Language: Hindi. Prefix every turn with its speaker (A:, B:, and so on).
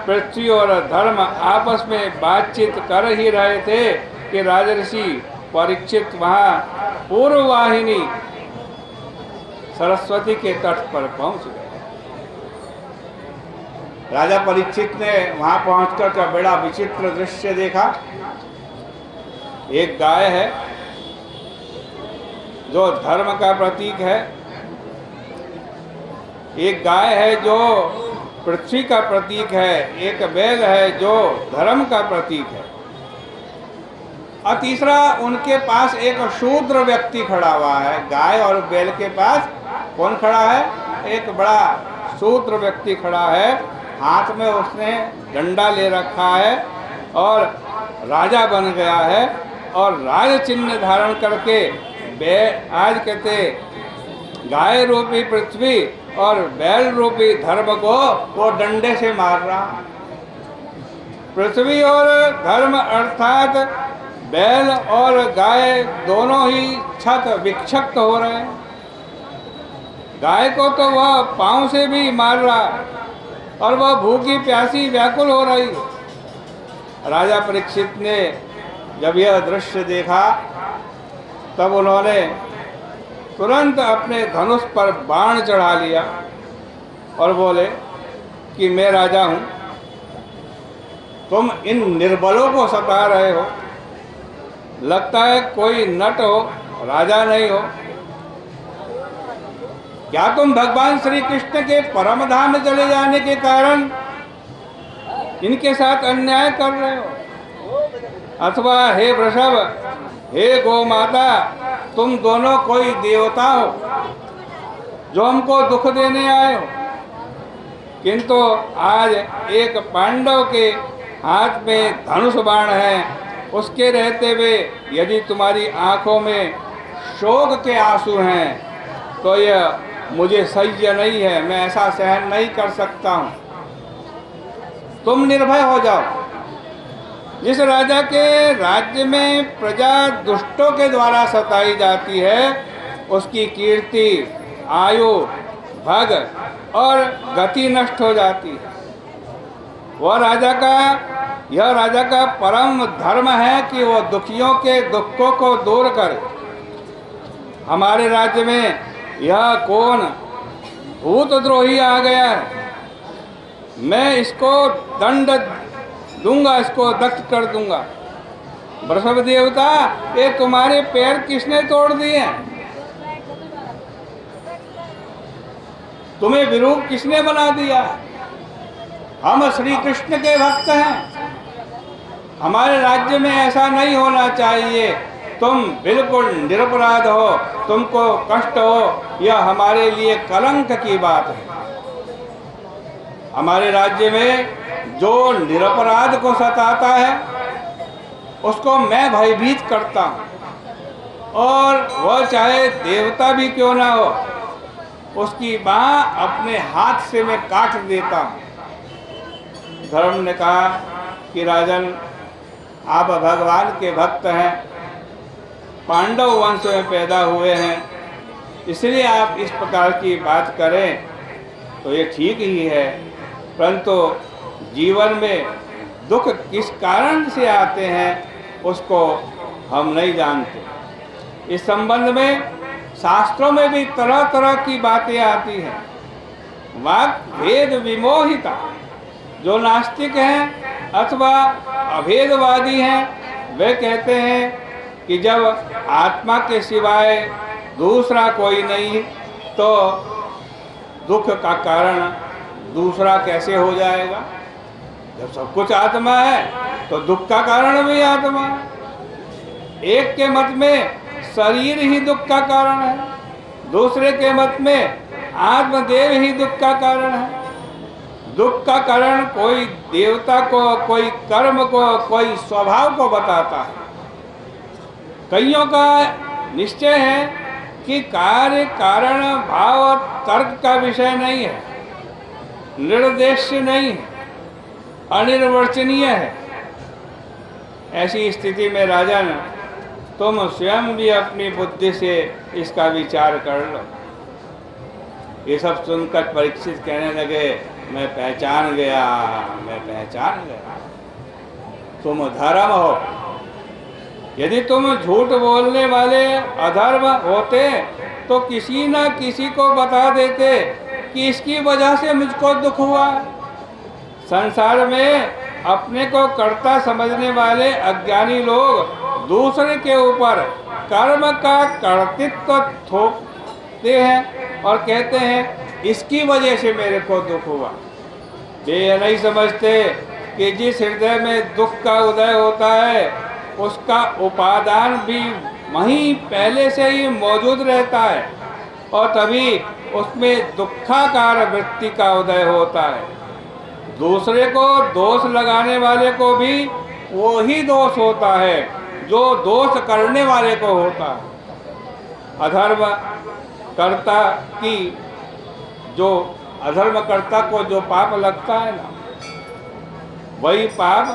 A: पृथ्वी और धर्म आपस में बातचीत कर ही रहे थे कि राजर्षि परीक्षित वहाँ पूर्ववाहिनी सरस्वती के तट पर पहुंच गए। राजा परीक्षित ने वहां पहुंचकर का बड़ा विचित्र दृश्य देखा। एक गाय है जो धर्म का प्रतीक है, एक गाय है जो पृथ्वी का प्रतीक है, एक बैल है जो धर्म का प्रतीक है, और तीसरा उनके पास एक शूद्र व्यक्ति खड़ा हुआ है। गाय और बैल के पास कौन खड़ा है? एक बड़ा शूद्र व्यक्ति खड़ा है, हाथ में उसने डंडा ले रखा है और राजा बन गया है, और राज चिन्ह धारण करके आज कहते गाय रूपी पृथ्वी और बैल रूपी धर्म को वो डंडे से मार रहा। पृथ्वी और धर्म अर्थात बैल और गाय दोनों ही छत विक्षिप्त हो रहे हैं। गाय को तो वह पांव से भी मार रहा और वह भूखी प्यासी व्याकुल हो रही। राजा परीक्षित ने जब यह दृश्य देखा तब उन्होंने तुरंत अपने धनुष पर बाण चढ़ा लिया और बोले कि मैं राजा हूं, तुम इन निर्बलों को सता रहे हो, लगता है कोई नट हो, राजा नहीं हो। क्या तुम भगवान श्री कृष्ण के परम धाम में चले जाने के कारण इनके साथ अन्याय कर रहे हो? अथवा हे वृषभ, हे गौ माता, तुम दोनों कोई देवता हो जो हमको दुख देने आए हो? किंतु आज एक पांडव के हाथ में धनुष बाण है, उसके रहते हुए यदि तुम्हारी आंखों में शोक के आंसू हैं तो यह मुझे सह्य नहीं है, मैं ऐसा सहन नहीं कर सकता हूँ। तुम निर्भय हो जाओ। जिस राजा के राज्य में प्रजा दुष्टों के द्वारा सताई जाती है उसकी कीर्ति, आयु, भग और गति नष्ट हो जाती है। यह राजा का परम धर्म है कि वो दुखियों के दुखों को दूर करे। हमारे राज्य में यह कौन भूतद्रोही आ गया है? मैं इसको दंड दूंगा, इसको दग्ध कर दूंगा। वृषभ देवता, ये तुम्हारे पैर किसने तोड़ दिए? तुम्हें विरूप किसने बना दिया? हम श्री कृष्ण के भक्त हैं, हमारे राज्य में ऐसा नहीं होना चाहिए। तुम बिल्कुल निरपराध हो, तुमको कष्ट हो, यह हमारे लिए कलंक की बात है। हमारे राज्य में जो निरपराध को सताता है उसको मैं भयभीत करता हूँ, और वह चाहे देवता भी क्यों ना हो, उसकी बाँह अपने हाथ से मैं काट देता हूँ। धर्म ने कहा कि राजन, आप भगवान के भक्त हैं, पांडव वंश में पैदा हुए हैं, इसलिए आप इस प्रकार की बात करें तो ये ठीक ही है, परंतु जीवन में दुख किस कारण से आते हैं उसको हम नहीं जानते। इस संबंध में शास्त्रों में भी तरह तरह की बातें आती हैं। वाक भेद विमोहिता, जो नास्तिक हैं अथवा अभेदवादी हैं, वे कहते हैं कि जब आत्मा के सिवाय दूसरा कोई नहीं तो दुख का कारण दूसरा कैसे हो जाएगा? जब सब कुछ आत्मा है तो दुख का कारण भी आत्मा है। एक के मत में शरीर ही दुख का कारण है, दूसरे के मत में आत्मदेव ही दुख का कारण है। दुख का कारण कोई देवता को, कोई कर्म को, कोई स्वभाव को बताता है। कईयों का निश्चय है कि कार्य कारण भाव तर्क का विषय नहीं है, निर्देश्य नहीं है, अनिर्वचनीय है। ऐसी स्थिति में राजन, तुम स्वयं भी अपनी बुद्धि से इसका विचार कर लो। ये सब सुनकर परीक्षित कहने लगे, मैं पहचान गया, मैं पहचान गया, तुम धर्म हो। यदि तुम झूठ बोलने वाले अधर्म होते तो किसी न किसी को बता देते कि इसकी वजह से मुझको दुख हुआ। संसार में अपने को कर्ता समझने वाले अज्ञानी लोग दूसरे के ऊपर कर्म का कर्तृत्व थोपते हैं और कहते हैं इसकी वजह से मेरे को दुख हुआ। वे ये नहीं समझते कि जिस हृदय में दुख का उदय होता है उसका उपादान भी वहीं पहले से ही मौजूद रहता है और तभी उसमें दुखाकार वृत्ति का उदय होता है। दूसरे को दोष लगाने वाले को भी वो ही दोष होता है जो दोष करने वाले को होता है। अधर्म कर्ता की जो अधर्म कर्ता को जो पाप लगता है ना, वही पाप